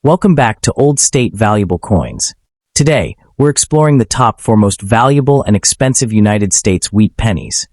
Welcome back to Old State Valuable Coins. Today, we're exploring the top 4 most valuable and expensive United States wheat pennies.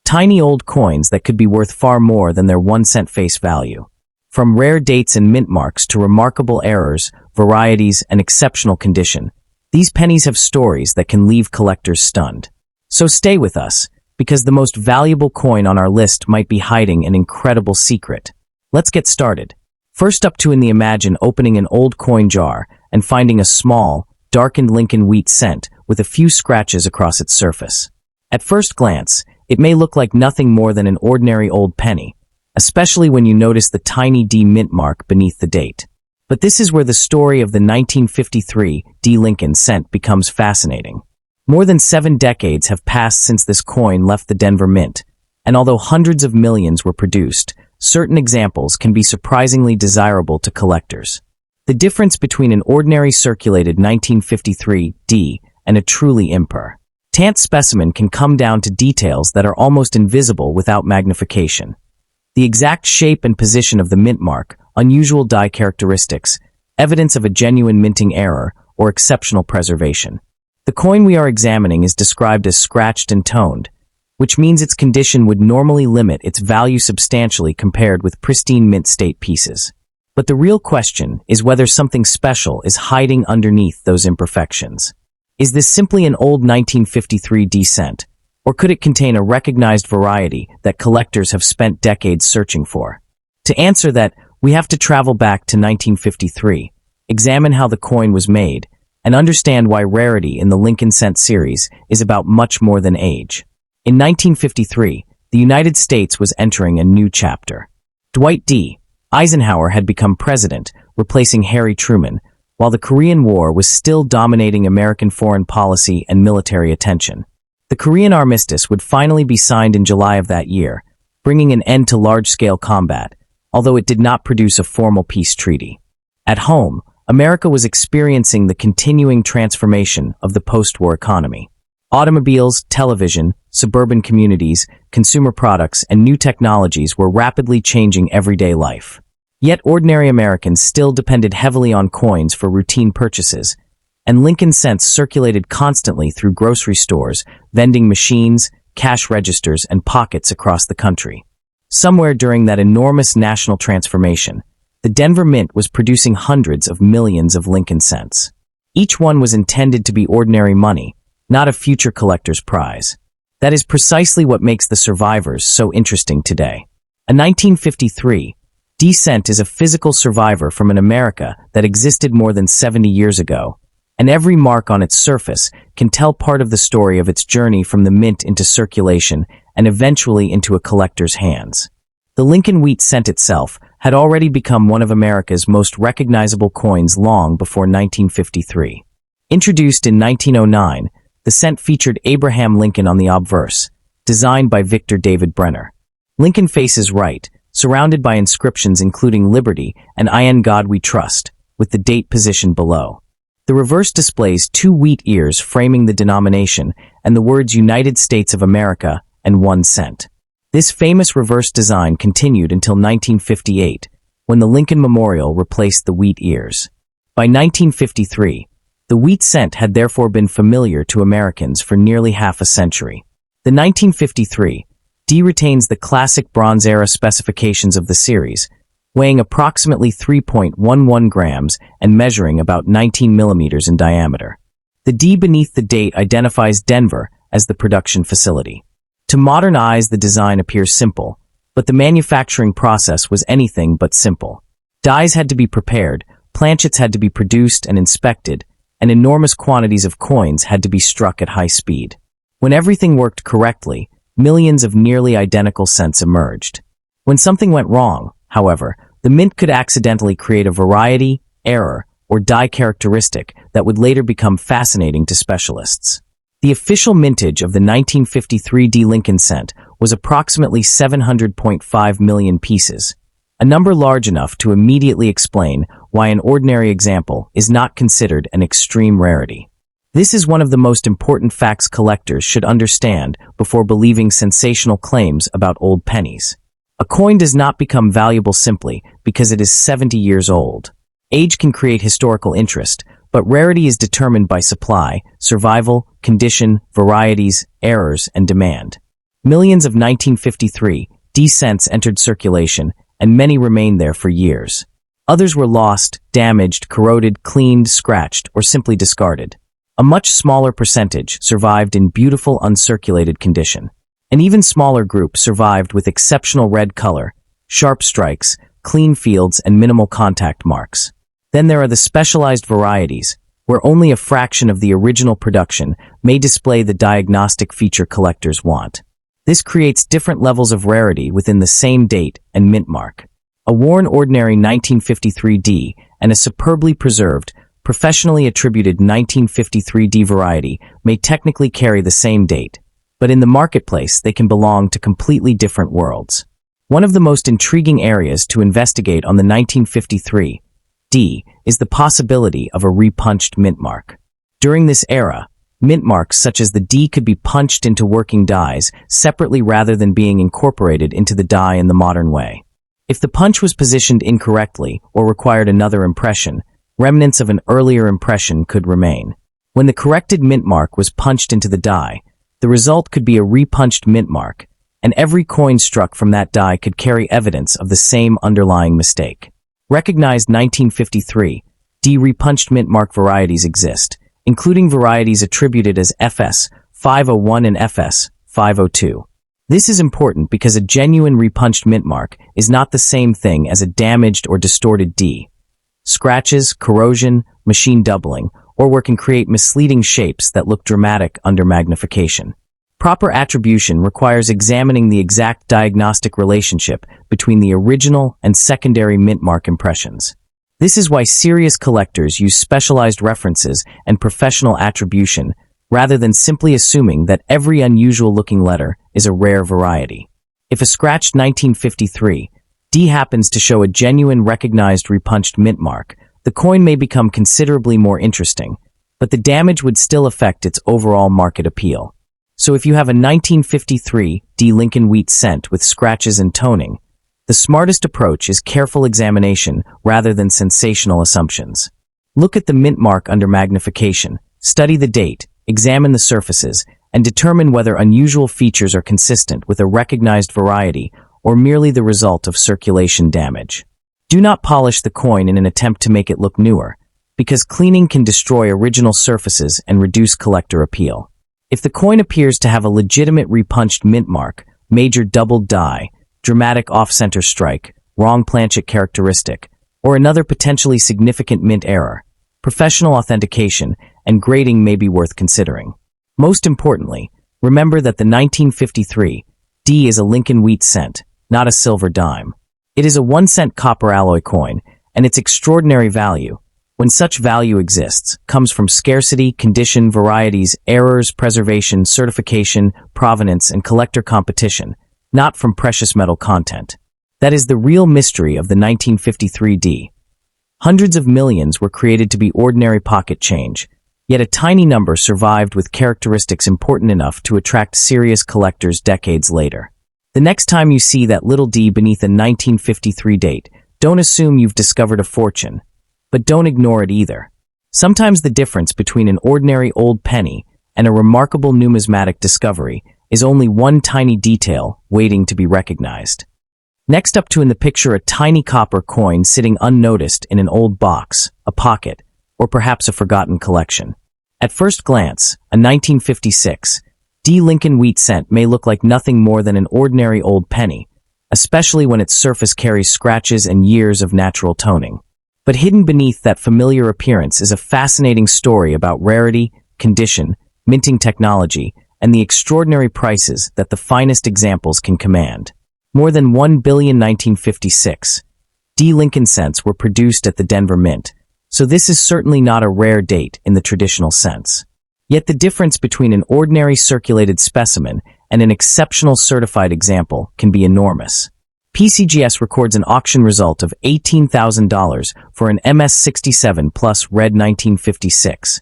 Tiny old coins that could be worth far more than their 1-cent face value. From rare dates and mint marks to remarkable errors, varieties, and exceptional condition, these pennies have stories that can leave collectors stunned. So stay with us, because the most valuable coin on our list might be hiding an incredible secret. Let's get started. First up to imagine opening an old coin jar and finding a small, darkened Lincoln wheat cent with a few scratches across its surface. At first glance, it may look like nothing more than an ordinary old penny, especially when you notice the tiny D mint mark beneath the date. But this is where the story of the 1953 D Lincoln cent becomes fascinating. More than 7 decades have passed since this coin left the Denver Mint, and although hundreds of millions were produced, certain examples can be surprisingly desirable to collectors. The difference between an ordinary circulated 1953 D and a truly tant specimen can come down to details that are almost invisible without magnification. The exact shape and position of the mint mark, unusual die characteristics, evidence of a genuine minting error, or exceptional preservation. The coin we are examining is described as scratched and toned, which means its condition would normally limit its value substantially compared with pristine mint state pieces. But the real question is whether something special is hiding underneath those imperfections. Is this simply an old 1953 D cent, or could it contain a recognized variety that collectors have spent decades searching for? To answer that, we have to travel back to 1953, examine how the coin was made, and understand why rarity in the Lincoln cent series is about much more than age. In 1953, the United States was entering a new chapter. Dwight D. Eisenhower had become president, replacing Harry Truman, while the Korean War was still dominating American foreign policy and military attention. The Korean armistice would finally be signed in July of that year, bringing an end to large-scale combat, although it did not produce a formal peace treaty. At home, America was experiencing the continuing transformation of the post-war economy. Automobiles, television, suburban communities, consumer products, and new technologies were rapidly changing everyday life. Yet ordinary Americans still depended heavily on coins for routine purchases, and Lincoln cents circulated constantly through grocery stores, vending machines, cash registers, and pockets across the country. Somewhere during that enormous national transformation, the Denver Mint was producing hundreds of millions of Lincoln cents. Each one was intended to be ordinary money, not a future collector's prize. That is precisely what makes the survivors so interesting today. A 1953 D cent is a physical survivor from an America that existed more than 70 years ago, and every mark on its surface can tell part of the story of its journey from the mint into circulation and eventually into a collector's hands. The Lincoln wheat cent itself had already become one of America's most recognizable coins long before 1953. Introduced in 1909, the cent featured Abraham Lincoln on the obverse, designed by Victor David Brenner. Lincoln faces right, surrounded by inscriptions including Liberty and In God We Trust, with the date positioned below. The reverse displays 2 wheat ears framing the denomination and the words United States of America and 1 cent. This famous reverse design continued until 1958, when the Lincoln Memorial replaced the wheat ears. By 1953, the wheat cent had therefore been familiar to Americans for nearly half a century. The 1953 D retains the classic Bronze-era specifications of the series, weighing approximately 3.11 grams and measuring about 19 millimeters in diameter. The D beneath the date identifies Denver as the production facility. To modern eyes, the design appears simple, but the manufacturing process was anything but simple. Dies had to be prepared, planchets had to be produced and inspected, and enormous quantities of coins had to be struck at high speed. When everything worked correctly, millions of nearly identical cents emerged. When something went wrong, however, the mint could accidentally create a variety, error, or die characteristic that would later become fascinating to specialists. The official mintage of the 1953 D Lincoln cent was approximately 700.5 million pieces, a number large enough to immediately explain why an ordinary example is not considered an extreme rarity. This is one of the most important facts collectors should understand before believing sensational claims about old pennies. A coin does not become valuable simply because it is 70 years old. Age can create historical interest, but rarity is determined by supply, survival, condition, varieties, errors, and demand. Millions of 1953 D cents entered circulation, and many remained there for years. Others were lost, damaged, corroded, cleaned, scratched, or simply discarded. A much smaller percentage survived in beautiful uncirculated condition. An even smaller group survived with exceptional red color, sharp strikes, clean fields, and minimal contact marks. Then there are the specialized varieties, where only a fraction of the original production may display the diagnostic feature collectors want. This creates different levels of rarity within the same date and mint mark. A worn ordinary 1953 D and a superbly preserved, professionally attributed 1953 D variety may technically carry the same date, but in the marketplace they can belong to completely different worlds. One of the most intriguing areas to investigate on the 1953 D is the possibility of a repunched mint mark. During this era, mint marks such as the D could be punched into working dies separately rather than being incorporated into the die in the modern way. If the punch was positioned incorrectly or required another impression, remnants of an earlier impression could remain. When the corrected mint mark was punched into the die, the result could be a repunched mint mark, and every coin struck from that die could carry evidence of the same underlying mistake. Recognized 1953 D repunched mint mark varieties exist, including varieties attributed as FS 501 and FS 502. This is important because a genuine repunched mint mark is not the same thing as a damaged or distorted D. Scratches, corrosion, machine doubling, or work can create misleading shapes that look dramatic under magnification. Proper attribution requires examining the exact diagnostic relationship between the original and secondary mint mark impressions. This is why serious collectors use specialized references and professional attribution rather than simply assuming that every unusual-looking letter is a rare variety. If a scratched 1953 D happens to show a genuine recognized repunched mint mark, the coin may become considerably more interesting, but the damage would still affect its overall market appeal. So if you have a 1953 D Lincoln wheat cent with scratches and toning, the smartest approach is careful examination rather than sensational assumptions. Look at the mint mark under magnification, study the date, examine the surfaces, and determine whether unusual features are consistent with a recognized variety or merely the result of circulation damage. Do not polish the coin in an attempt to make it look newer, because cleaning can destroy original surfaces and reduce collector appeal. If the coin appears to have a legitimate repunched mint mark, major doubled die, dramatic off-center strike, wrong planchet characteristic, or another potentially significant mint error, professional authentication and grading may be worth considering. Most importantly, remember that the 1953 D is a Lincoln wheat cent, not a silver dime. It is a 1-cent copper alloy coin, and its extraordinary value, when such value exists, comes from scarcity, condition, varieties, errors, preservation, certification, provenance, and collector competition, not from precious metal content. That is the real mystery of the 1953 D. Hundreds of millions were created to be ordinary pocket change, yet a tiny number survived with characteristics important enough to attract serious collectors decades later. The next time you see that little D beneath a 1953 date, don't assume you've discovered a fortune, but don't ignore it either. Sometimes the difference between an ordinary old penny and a remarkable numismatic discovery is only one tiny detail waiting to be recognized. Next up in the picture, a tiny copper coin sitting unnoticed in an old box, a pocket, or perhaps a forgotten collection. At first glance, a 1956 D Lincoln wheat cent may look like nothing more than an ordinary old penny, especially when its surface carries scratches and years of natural toning. But hidden beneath that familiar appearance is a fascinating story about rarity, condition, minting technology, and the extraordinary prices that the finest examples can command. More than 1 billion 1956 D Lincoln cents were produced at the Denver Mint, so this is certainly not a rare date in the traditional sense. Yet the difference between an ordinary circulated specimen and an exceptional certified example can be enormous. PCGS records an auction result of $18,000 for an MS67 plus red 1956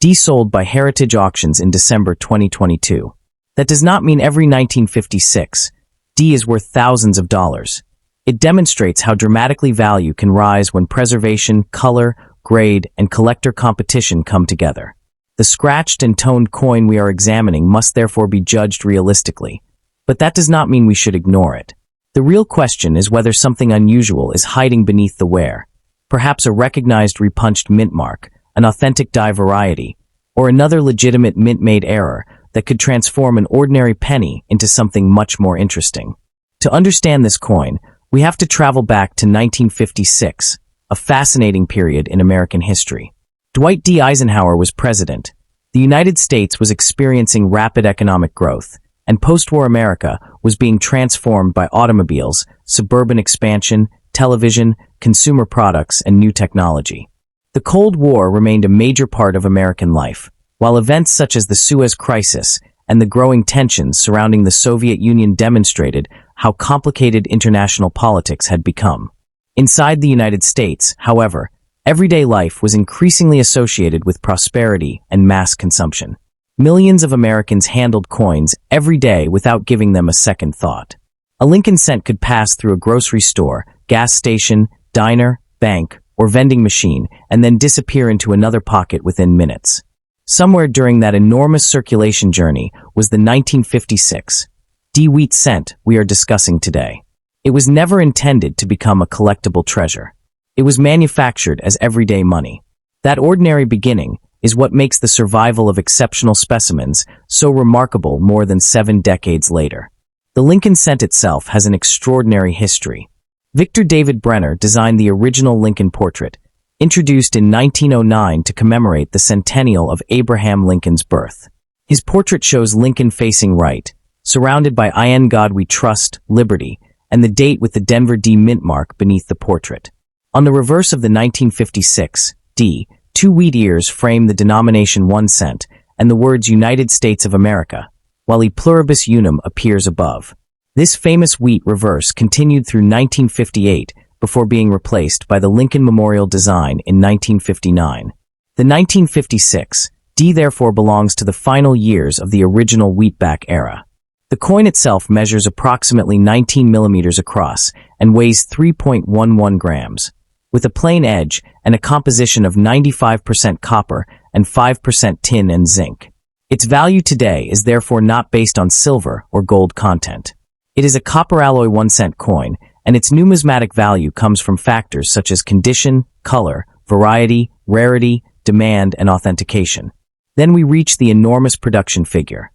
D sold by Heritage Auctions in December 2022. That does not mean every 1956 D is worth thousands of dollars. It demonstrates how dramatically value can rise when preservation, color, grade, and collector competition come together. The scratched and toned coin we are examining must therefore be judged realistically, but that does not mean we should ignore it. The real question is whether something unusual is hiding beneath the wear, perhaps a recognized repunched mint mark, an authentic die variety, or another legitimate mint-made error that could transform an ordinary penny into something much more interesting. To understand this coin, we have to travel back to 1956, a fascinating period in American history. Dwight D. Eisenhower was president. The United States was experiencing rapid economic growth, and post-war America was being transformed by automobiles, suburban expansion, television, consumer products, and new technology. The Cold War remained a major part of American life, while events such as the Suez Crisis and the growing tensions surrounding the Soviet Union demonstrated how complicated international politics had become. Inside the United States, however, everyday life was increasingly associated with prosperity and mass consumption. Millions of Americans handled coins every day without giving them a second thought. A Lincoln cent could pass through a grocery store, gas station, diner, bank, or vending machine and then disappear into another pocket within minutes. Somewhere during that enormous circulation journey was the 1956 D-Wheat cent we are discussing today. It was never intended to become a collectible treasure. It was manufactured as everyday money. That ordinary beginning is what makes the survival of exceptional specimens so remarkable more than 7 decades later. The Lincoln cent itself has an extraordinary history. Victor David Brenner designed the original Lincoln portrait, introduced in 1909 to commemorate the centennial of Abraham Lincoln's birth. His portrait shows Lincoln facing right, surrounded by "In God We Trust, Liberty," and the date with the Denver D mint mark beneath the portrait. On the reverse of the 1956 D, 2 wheat ears frame the denomination 1 cent and the words United States of America, while E Pluribus Unum appears above. This famous wheat reverse continued through 1958 before being replaced by the Lincoln Memorial design in 1959. The 1956 D therefore belongs to the final years of the original wheatback era. The coin itself measures approximately 19 millimeters across and weighs 3.11 grams. With a plain edge and a composition of 95% copper and 5% tin and zinc. Its value today is therefore not based on silver or gold content. It is a copper alloy 1 cent coin, and its numismatic value comes from factors such as condition, color, variety, rarity, demand, and authentication. Then we reach the enormous production figure.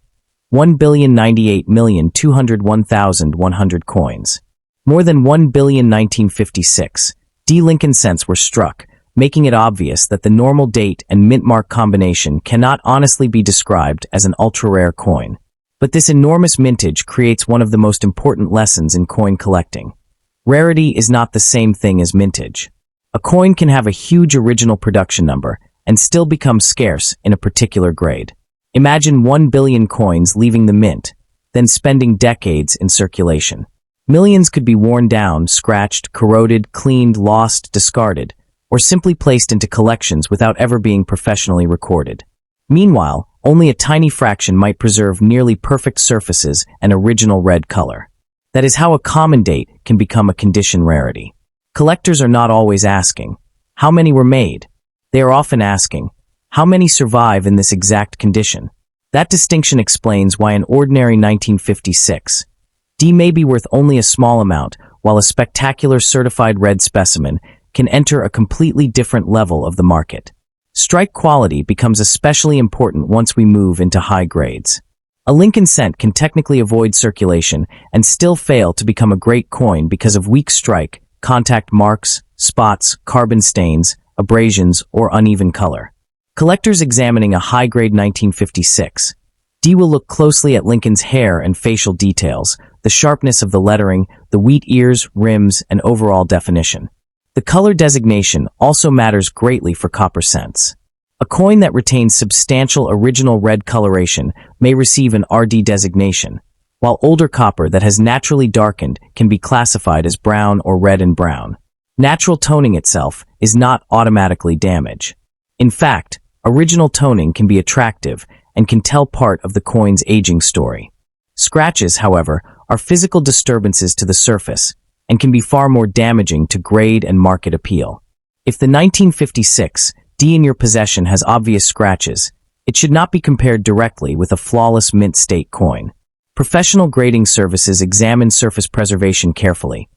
1,098,201,100 coins. More than 1 billion 1956 D Lincoln cents were struck, making it obvious that the normal date and mint mark combination cannot honestly be described as an ultra-rare coin. But this enormous mintage creates one of the most important lessons in coin collecting. Rarity is not the same thing as mintage. A coin can have a huge original production number and still become scarce in a particular grade. Imagine 1 billion coins leaving the mint, then spending decades in circulation. Millions could be worn down, scratched, corroded, cleaned, lost, discarded, or simply placed into collections without ever being professionally recorded. Meanwhile, only a tiny fraction might preserve nearly perfect surfaces and original red color. That is how a common date can become a condition rarity. Collectors are not always asking, how many were made? They are often asking, how many survive in this exact condition? That distinction explains why an ordinary 1956 D may be worth only a small amount, while a spectacular certified red specimen can enter a completely different level of the market. Strike quality becomes especially important once we move into high grades. A Lincoln cent can technically avoid circulation and still fail to become a great coin because of weak strike, contact marks, spots, carbon stains, abrasions, or uneven color. Collectors examining a high-grade 1956 D will look closely at Lincoln's hair and facial details, the sharpness of the lettering, the wheat ears, rims, and overall definition. The color designation also matters greatly for copper cents. A coin that retains substantial original red coloration may receive an RD designation, while older copper that has naturally darkened can be classified as brown or red and brown. Natural toning itself is not automatically damage. In fact, original toning can be attractive and can tell part of the coin's aging story. Scratches, however, are physical disturbances to the surface, and can be far more damaging to grade and market appeal. If the 1956 D in your possession has obvious scratches, it should not be compared directly with a flawless mint state coin. Professional grading services examine surface preservation carefully,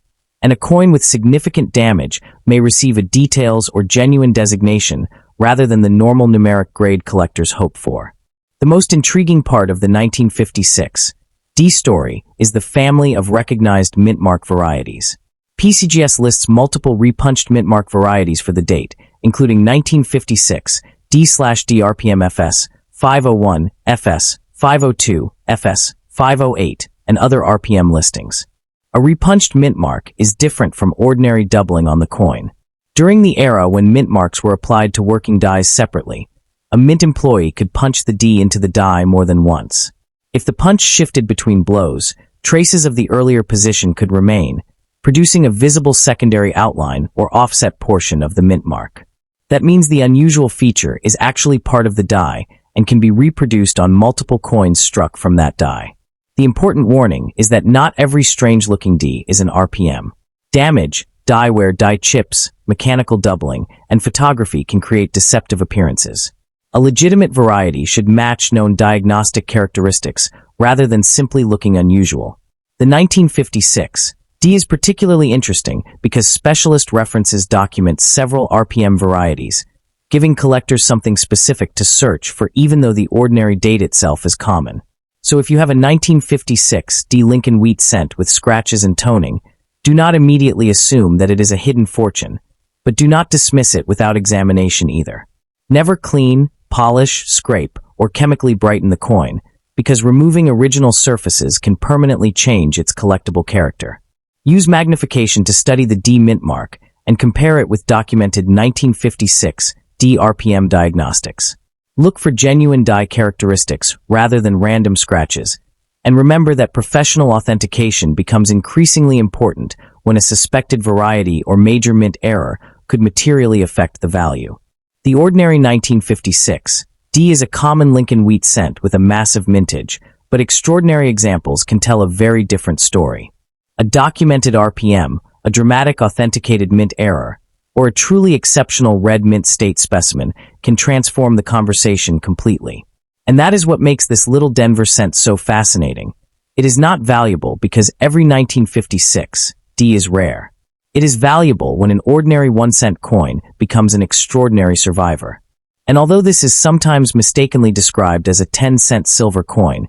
and a coin with significant damage may receive a details or genuine designation rather than the normal numeric grade collectors hope for. The most intriguing part of the 1956 D story is the family of recognized mint mark varieties. PCGS lists multiple repunched mint mark varieties for the date, including 1956 D/D RPM FS, 501, FS, 502, FS, 508, and other RPM listings. A repunched mint mark is different from ordinary doubling on the coin. During the era when mint marks were applied to working dies separately, a mint employee could punch the D into the die more than once. If the punch shifted between blows, traces of the earlier position could remain, producing a visible secondary outline or offset portion of the mint mark. That means the unusual feature is actually part of the die and can be reproduced on multiple coins struck from that die. The important warning is that not every strange-looking D is an RPM. Damage, die wear, die chips, mechanical doubling, and photography can create deceptive appearances. A legitimate variety should match known diagnostic characteristics rather than simply looking unusual. The 1956 D is particularly interesting because specialist references document several RPM varieties, giving collectors something specific to search for even though the ordinary date itself is common. So if you have a 1956 D Lincoln wheat cent with scratches and toning, do not immediately assume that it is a hidden fortune, but do not dismiss it without examination either. Never clean, polish, scrape, or chemically brighten the coin, because removing original surfaces can permanently change its collectible character. Use magnification to study the D mint mark and compare it with documented 1956 D RPM diagnostics. Look for genuine die characteristics rather than random scratches, and remember that professional authentication becomes increasingly important when a suspected variety or major mint error could materially affect the value. The ordinary 1956 D is a common Lincoln wheat cent with a massive mintage, but extraordinary examples can tell a very different story. A documented RPM, a dramatic authenticated mint error, or a truly exceptional red mint state specimen can transform the conversation completely. And that is what makes this little Denver cent so fascinating. It is not valuable because every 1956 D is rare. It is valuable when an ordinary 1-cent coin becomes an extraordinary survivor. And although this is sometimes mistakenly described as a 10-cent silver coin,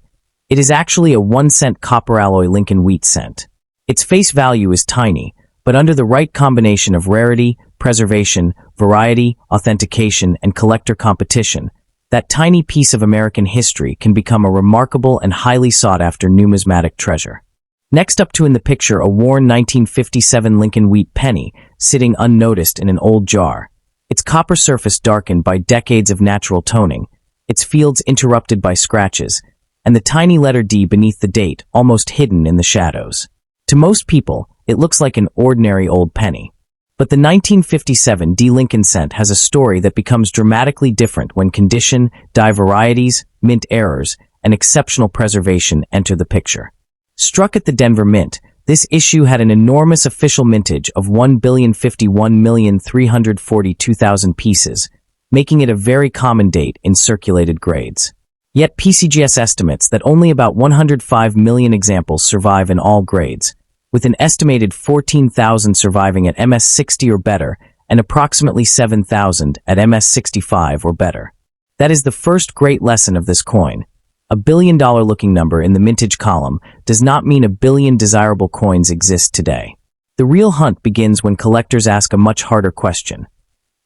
it is actually a 1-cent copper alloy Lincoln wheat cent. Its face value is tiny, but under the right combination of rarity, preservation, variety, authentication, and collector competition, that tiny piece of American history can become a remarkable and highly sought-after numismatic treasure. Next up in the picture, a worn 1957 Lincoln wheat penny sitting unnoticed in an old jar. Its copper surface darkened by decades of natural toning, its fields interrupted by scratches, and the tiny letter D beneath the date almost hidden in the shadows. To most people, it looks like an ordinary old penny. But the 1957 D Lincoln cent has a story that becomes dramatically different when condition, die varieties, mint errors, and exceptional preservation enter the picture. Struck at the Denver Mint, this issue had an enormous official mintage of 1,051,342,000 pieces, making it a very common date in circulated grades. Yet PCGS estimates that only about 105 million examples survive in all grades, with an estimated 14,000 surviving at MS60 or better and approximately 7,000 at MS65 or better. That is the first great lesson of this coin. A billion-dollar looking number in the mintage column does not mean a billion desirable coins exist today. The real hunt begins when collectors ask a much harder question.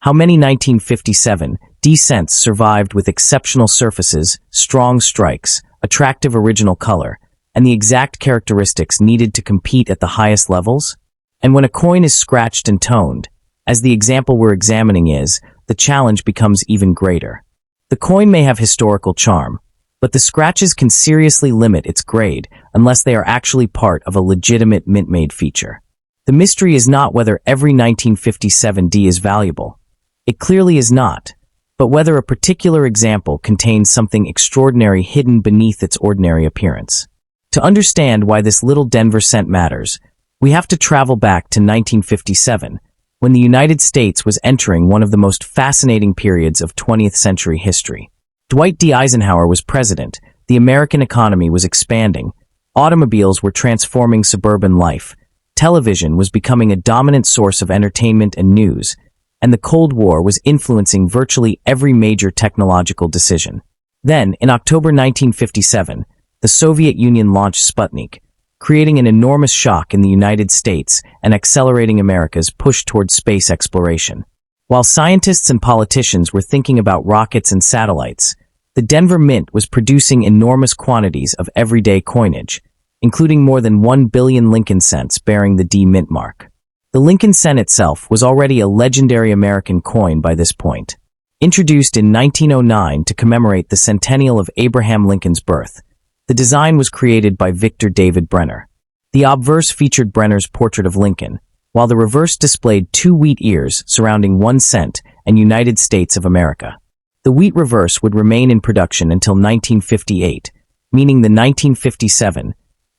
How many 1957 D cents survived with exceptional surfaces, strong strikes, attractive original color, and the exact characteristics needed to compete at the highest levels? And when a coin is scratched and toned, as the example we're examining is, the challenge becomes even greater. The coin may have historical charm, but the scratches can seriously limit its grade unless they are actually part of a legitimate mint-made feature. The mystery is not whether every 1957 D is valuable. It clearly is not, but whether a particular example contains something extraordinary hidden beneath its ordinary appearance. To understand why this little Denver cent matters, We have to travel back to 1957, when the United States was entering one of the most fascinating periods of 20th century history. Dwight D. Eisenhower was president, the American economy was expanding, automobiles were transforming suburban life, television was becoming a dominant source of entertainment and news, and the Cold War was influencing virtually every major technological decision. Then, in October 1957, the Soviet Union launched Sputnik, creating an enormous shock in the United States and accelerating America's push towards space exploration. While scientists and politicians were thinking about rockets and satellites, the Denver Mint was producing enormous quantities of everyday coinage, including more than 1 billion Lincoln cents bearing the D Mint mark. The Lincoln cent itself was already a legendary American coin by this point. Introduced in 1909 to commemorate the centennial of Abraham Lincoln's birth, the design was created by Victor David Brenner. The obverse featured Brenner's portrait of Lincoln, while the reverse displayed 2 wheat ears surrounding 1 cent and United States of America. The wheat reverse would remain in production until 1958, meaning the 1957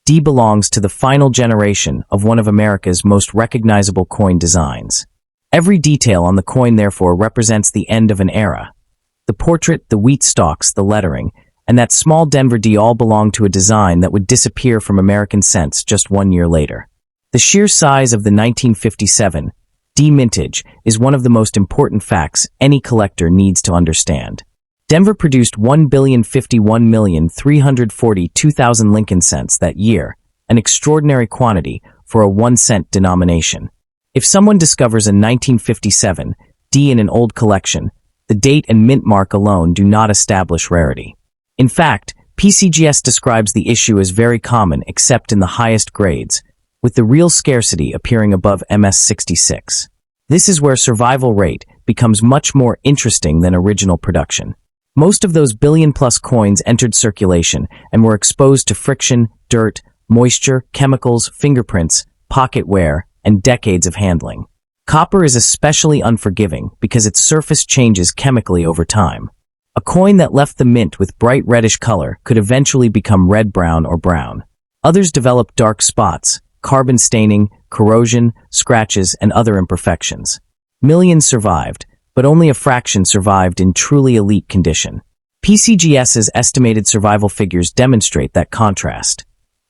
D belongs to the final generation of one of America's most recognizable coin designs. Every detail on the coin therefore represents the end of an era. The portrait, the wheat stalks, the lettering, and that small Denver D all belong to a design that would disappear from American cents just 1 year later. The sheer size of the 1957 D mintage is one of the most important facts any collector needs to understand. Denver produced 1,051,342,000 Lincoln cents that year, an extraordinary quantity for a 1 cent denomination. If someone discovers a 1957 D in an old collection, the date and mint mark alone do not establish rarity. In fact, PCGS describes the issue as very common except in the highest grades, with the real scarcity appearing above MS66. This is where survival rate becomes much more interesting than original production. Most of those billion-plus coins entered circulation and were exposed to friction, dirt, moisture, chemicals, fingerprints, pocket wear, and decades of handling. Copper is especially unforgiving because its surface changes chemically over time. A coin that left the mint with bright reddish color could eventually become red-brown or brown. Others developed dark spots, carbon staining, corrosion, scratches, and other imperfections. Millions survived, but only a fraction survived in truly elite condition. PCGS's estimated survival figures demonstrate that contrast.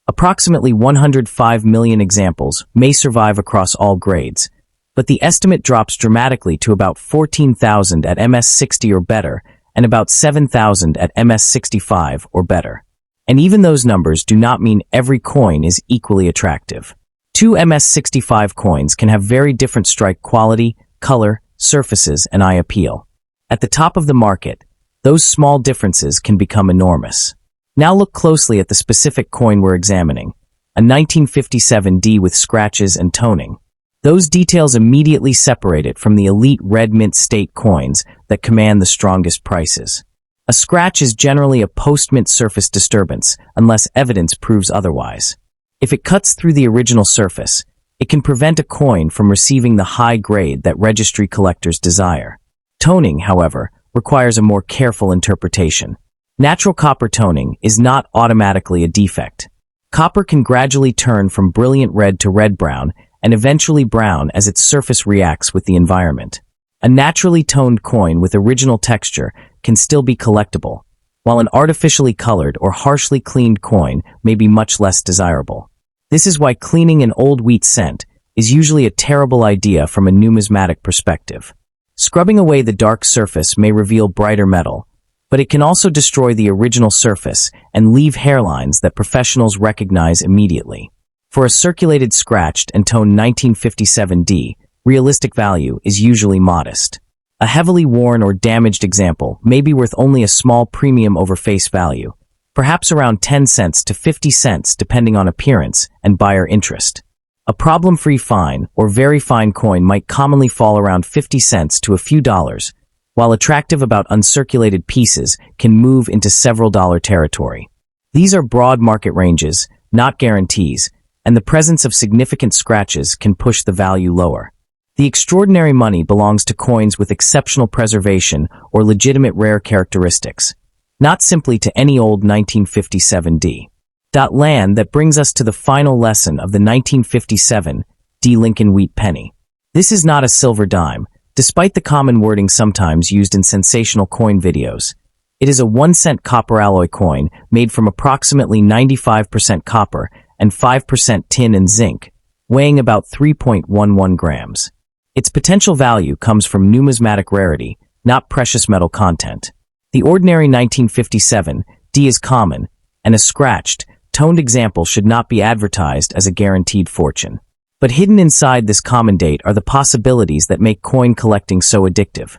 Approximately 105 million examples may survive across all grades, but the estimate drops dramatically to about 14,000 at MS60 or better, and about 7,000 at MS65 or better. And even those numbers do not mean every coin is equally attractive. 2 MS65 coins can have very different strike quality, color, surfaces, and eye appeal. At the top of the market, those small differences can become enormous. Now look closely at the specific coin we're examining, a 1957 D with scratches and toning. Those details immediately separate it from the elite red mint state coins that command the strongest prices. A scratch is generally a post-mint surface disturbance, unless evidence proves otherwise. If it cuts through the original surface, it can prevent a coin from receiving the high grade that registry collectors desire. Toning, however, requires a more careful interpretation. Natural copper toning is not automatically a defect. Copper can gradually turn from brilliant red to red-brown and eventually brown as its surface reacts with the environment. A naturally toned coin with original texture can still be collectible, while an artificially colored or harshly cleaned coin may be much less desirable. This is why cleaning an old wheat cent is usually a terrible idea from a numismatic perspective. Scrubbing away the dark surface may reveal brighter metal, but it can also destroy the original surface and leave hairlines that professionals recognize immediately. For a circulated scratched and toned 1957 D, realistic value is usually modest. A heavily worn or damaged example may be worth only a small premium over face value, perhaps around 10 cents to 50 cents depending on appearance and buyer interest. A problem-free fine or very fine coin might commonly fall around 50 cents to a few dollars, while attractive about uncirculated pieces can move into several dollar territory. These are broad market ranges, not guarantees, and the presence of significant scratches can push the value lower. The extraordinary money belongs to coins with exceptional preservation or legitimate rare characteristics, not simply to any old 1957 D. Land that brings us to the final lesson of the 1957 D. Lincoln wheat penny. This is not a silver dime, despite the common wording sometimes used in sensational coin videos. It is a 1-cent copper alloy coin made from approximately 95% copper and 5% tin and zinc, weighing about 3.11 grams. Its potential value comes from numismatic rarity, not precious metal content. The ordinary 1957 D is common, and a scratched, toned example should not be advertised as a guaranteed fortune. But hidden inside this common date are the possibilities that make coin collecting so addictive.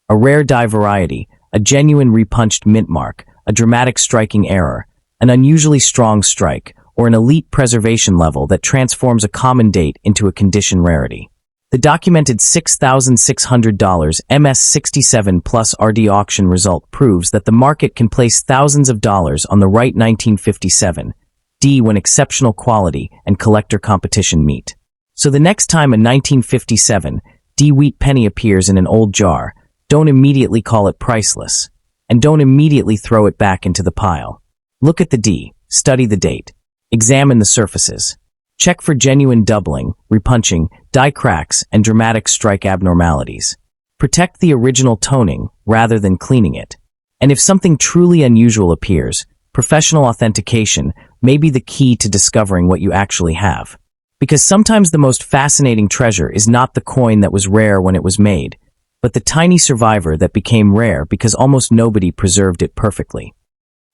A rare die variety, a genuine repunched mint mark, a dramatic striking error, an unusually strong strike, or an elite preservation level that transforms a common date into a condition rarity. The documented $6,600 MS67 Plus RD auction result proves that the market can place thousands of dollars on the right 1957 D when exceptional quality and collector competition meet. So the next time a 1957 D wheat penny appears in an old jar, don't immediately call it priceless, and don't immediately throw it back into the pile. Look at the D, study the date, examine the surfaces. Check for genuine doubling, repunching, die cracks, and dramatic strike abnormalities. Protect the original toning rather than cleaning it. And if something truly unusual appears, professional authentication may be the key to discovering what you actually have. Because sometimes the most fascinating treasure is not the coin that was rare when it was made, but the tiny survivor that became rare because almost nobody preserved it perfectly.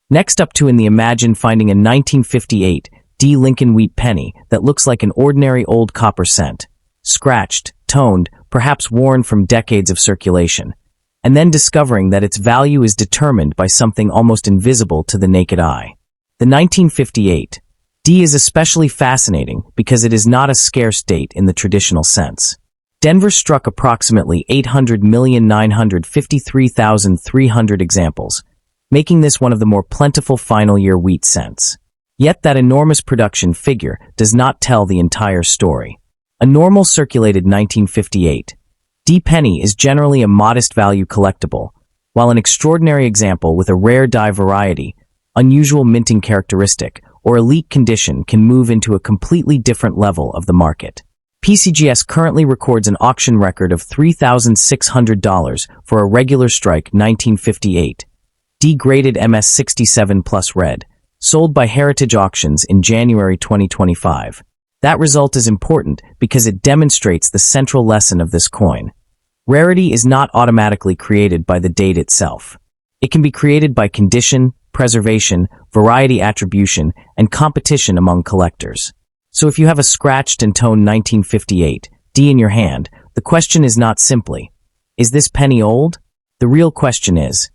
Next up in the imagine finding a 1958 D. Lincoln wheat penny that looks like an ordinary old copper cent, scratched, toned, perhaps worn from decades of circulation, and then discovering that its value is determined by something almost invisible to the naked eye. The 1958 D is especially fascinating because it is not a scarce date in the traditional sense. Denver struck approximately 800,953,300 examples, making this one of the more plentiful final-year wheat cents. Yet that enormous production figure does not tell the entire story. A normal circulated 1958 D penny is generally a modest value collectible, while an extraordinary example with a rare die variety, unusual minting characteristic, or elite condition can move into a completely different level of the market. PCGS currently records an auction record of $3,600 for a regular strike 1958 D-graded MS67 Plus Red, sold by Heritage Auctions in January 2025. That result is important because it demonstrates the central lesson of this coin. Rarity is not automatically created by the date itself. It can be created by condition, preservation, variety attribution, and competition among collectors. So if you have a scratched and toned 1958 D in your hand, the question is not simply, is this penny old? The real question is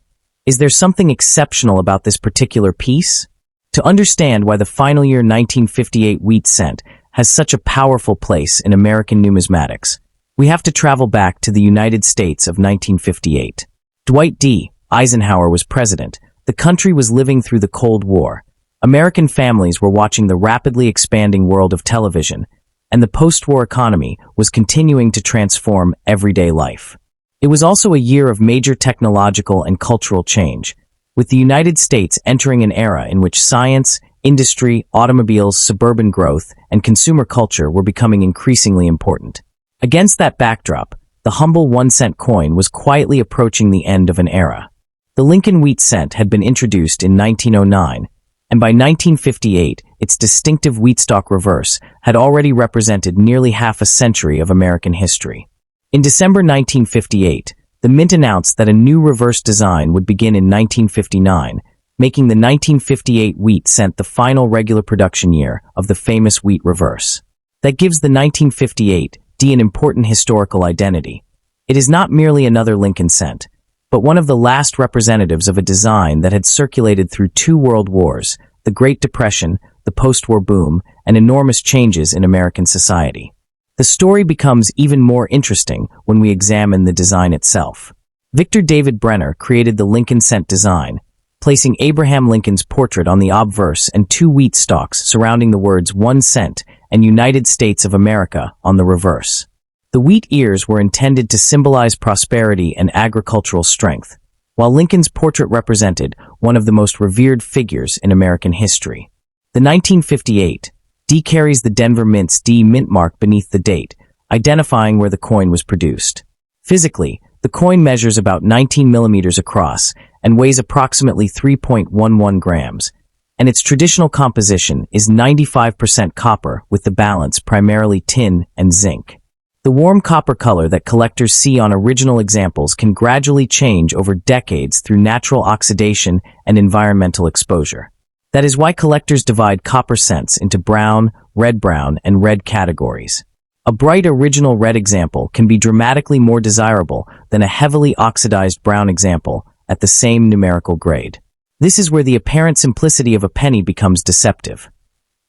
there something exceptional about this particular piece? To understand why the final year 1958 wheat cent has such a powerful place in American numismatics, we have to travel back to the United States of 1958. Dwight D. Eisenhower was president. The country was living through the Cold War. American families were watching the rapidly expanding world of television, and the post-war economy was continuing to transform everyday life. It was also a year of major technological and cultural change, with the United States entering an era in which science, industry, automobiles, suburban growth, and consumer culture were becoming increasingly important. Against that backdrop, the humble 1-cent coin was quietly approaching the end of an era. The Lincoln wheat cent had been introduced in 1909, and by 1958, its distinctive wheatstock reverse had already represented nearly half a century of American history. In December 1958, the mint announced that a new reverse design would begin in 1959, making the 1958 wheat cent the final regular production year of the famous wheat reverse. That gives the 1958 D an important historical identity. It is not merely another Lincoln cent, but one of the last representatives of a design that had circulated through 2 world wars, the Great Depression, the post-war boom, and enormous changes in American society. The story becomes even more interesting when we examine the design itself. Victor David Brenner created the Lincoln cent design, placing Abraham Lincoln's portrait on the obverse and 2 wheat stalks surrounding the words 1 cent and United States of America on the reverse. The wheat ears were intended to symbolize prosperity and agricultural strength, while Lincoln's portrait represented one of the most revered figures in American history. The 1958 D carries the Denver Mint's D mint mark beneath the date, identifying where the coin was produced. Physically, the coin measures about 19 millimeters across and weighs approximately 3.11 grams, and its traditional composition is 95% copper with the balance primarily tin and zinc. The warm copper color that collectors see on original examples can gradually change over decades through natural oxidation and environmental exposure. That is why collectors divide copper cents into brown, and red categories. A bright original red example can be dramatically more desirable than a heavily oxidized brown example at the same numerical grade. This is where the apparent simplicity of a penny becomes deceptive.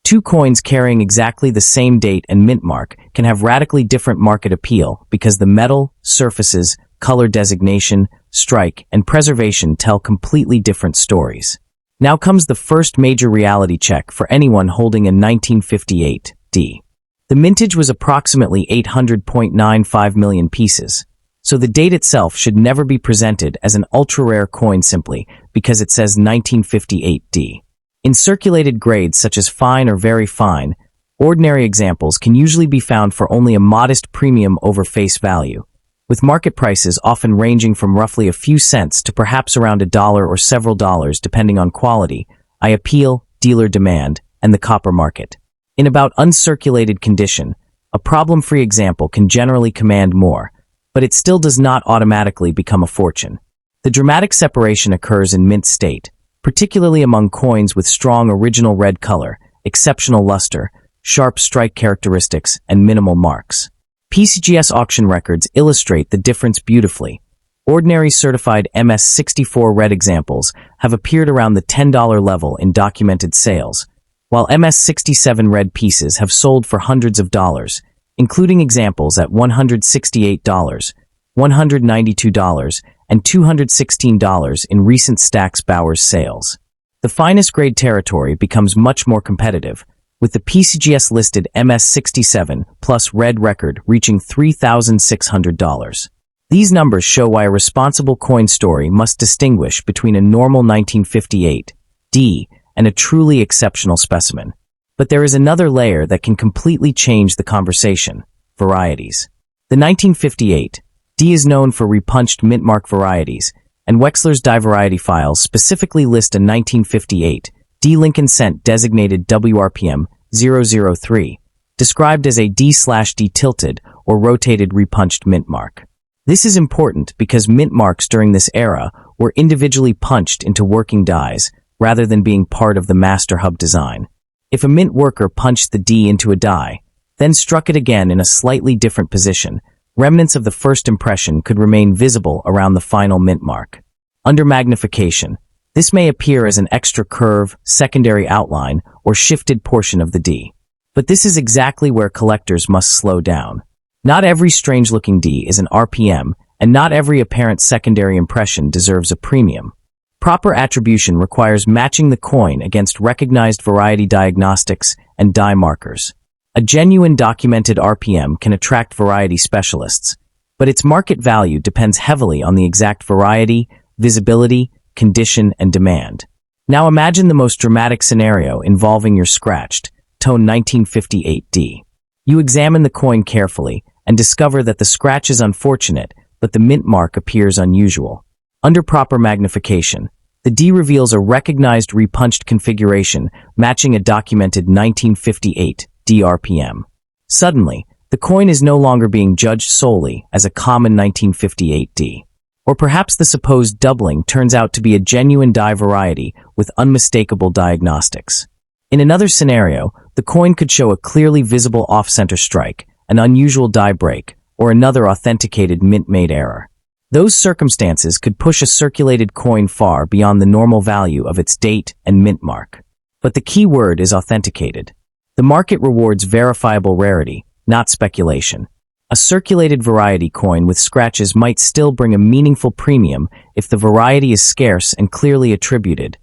Two coins carrying exactly the same date and mint mark can have radically different market appeal because the metal, surfaces, color designation, strike, and preservation tell completely different stories. Now comes the first major reality check for anyone holding a 1958 D. The mintage was approximately 800.95 million pieces, so the date itself should never be presented as an ultra-rare coin simply because it says 1958 D. In circulated grades such as fine or very fine, ordinary examples can usually be found for only a modest premium over face value, with market prices often ranging from roughly a few cents to perhaps around $1 or several dollars depending on quality, appeal, dealer demand, and the copper market. In about uncirculated condition, a problem-free example can generally command more, but it still does not automatically become a fortune. The dramatic separation occurs in mint state, particularly among coins with strong original red color, exceptional luster, sharp strike characteristics, and minimal marks. PCGS auction records illustrate the difference beautifully. Ordinary certified MS64 red examples have appeared around the $10 level in documented sales, while MS67 red pieces have sold for hundreds of dollars, including examples at $168, $192, and $216 in recent Stack's Bowers sales. The finest grade territory becomes much more competitive, with the PCGS-listed MS67 plus red record reaching $3,600. These numbers show why a responsible coin story must distinguish between a normal 1958 D and a truly exceptional specimen. But there is another layer that can completely change the conversation: varieties. The 1958 D is known for repunched mint mark varieties, and Wechsler's die variety files specifically list a 1958 D Lincoln cent designated WRPM 003, described as a D/D tilted or rotated repunched mint mark. This is important because mint marks during this era were individually punched into working dies rather than being part of the master hub design. If a mint worker punched the D into a die, then struck it again in a slightly different position, remnants of the first impression could remain visible around the final mint mark. Under magnification, this may appear as an extra curve, secondary outline, or shifted portion of the D. But this is exactly where collectors must slow down. Not every strange-looking D is an RPM, and not every apparent secondary impression deserves a premium. Proper attribution requires matching the coin against recognized variety diagnostics and die markers. A genuine documented RPM can attract variety specialists, but its market value depends heavily on the exact variety, visibility, condition, and demand. Now imagine the most dramatic scenario involving your scratched, tone 1958 D. You examine the coin carefully and discover that the scratch is unfortunate, but the mint mark appears unusual. Under proper magnification, the D reveals a recognized repunched configuration matching a documented 1958 D RPM. Suddenly, the coin is no longer being judged solely as a common 1958 D. Or perhaps the supposed doubling turns out to be a genuine die variety with unmistakable diagnostics. In another scenario, the coin could show a clearly visible off-center strike, an unusual die break, or another authenticated mint-made error. Those circumstances could push a circulated coin far beyond the normal value of its date and mint mark. But the key word is authenticated. The market rewards verifiable rarity, not speculation. A circulated variety coin with scratches might still bring a meaningful premium if the variety is scarce and clearly attributed,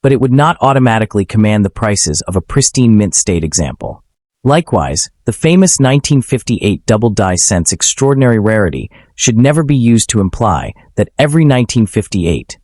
but it would not automatically command the prices of a pristine mint state example. Likewise, the famous 1958 double die cent's extraordinary rarity should never be used to imply that every 1958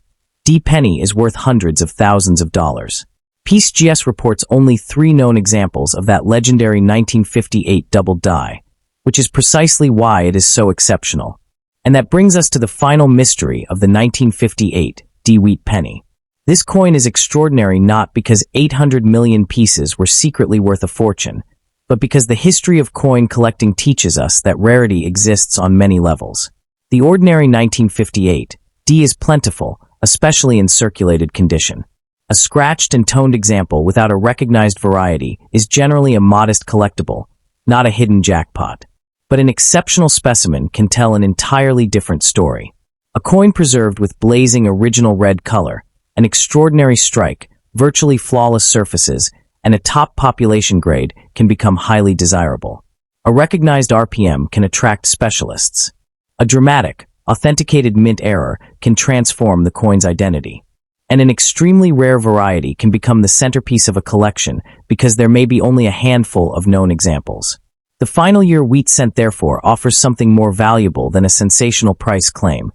D penny is worth hundreds of thousands of dollars. PCGS reports only 3 known examples of that legendary 1958 double die, which is precisely why it is so exceptional. And that brings us to the final mystery of the 1958 D-Wheat penny. This coin is extraordinary not because 800 million pieces were secretly worth a fortune, but because the history of coin collecting teaches us that rarity exists on many levels. The ordinary 1958 D is plentiful, especially in circulated condition. A scratched and toned example without a recognized variety is generally a modest collectible, not a hidden jackpot. But an exceptional specimen can tell an entirely different story. A coin preserved with blazing original red color, an extraordinary strike, virtually flawless surfaces, and a top population grade can become highly desirable. A recognized RPM can attract specialists. A dramatic, authenticated mint error can transform the coin's identity. And an extremely rare variety can become the centerpiece of a collection because there may be only a handful of known examples. The final year wheat cent therefore offers something more valuable than a sensational price claim.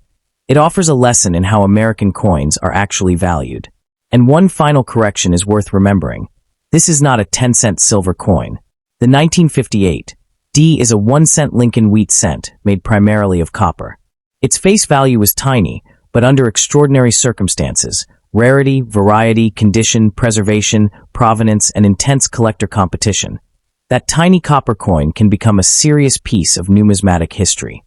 It offers a lesson in how American coins are actually valued. And one final correction is worth remembering. This is not a 10-cent silver coin. The 1958 D is a 1-cent Lincoln wheat cent made primarily of copper. Its face value is tiny, but under extraordinary circumstances, rarity, variety, condition, preservation, provenance, and intense collector competition, that tiny copper coin can become a serious piece of numismatic history.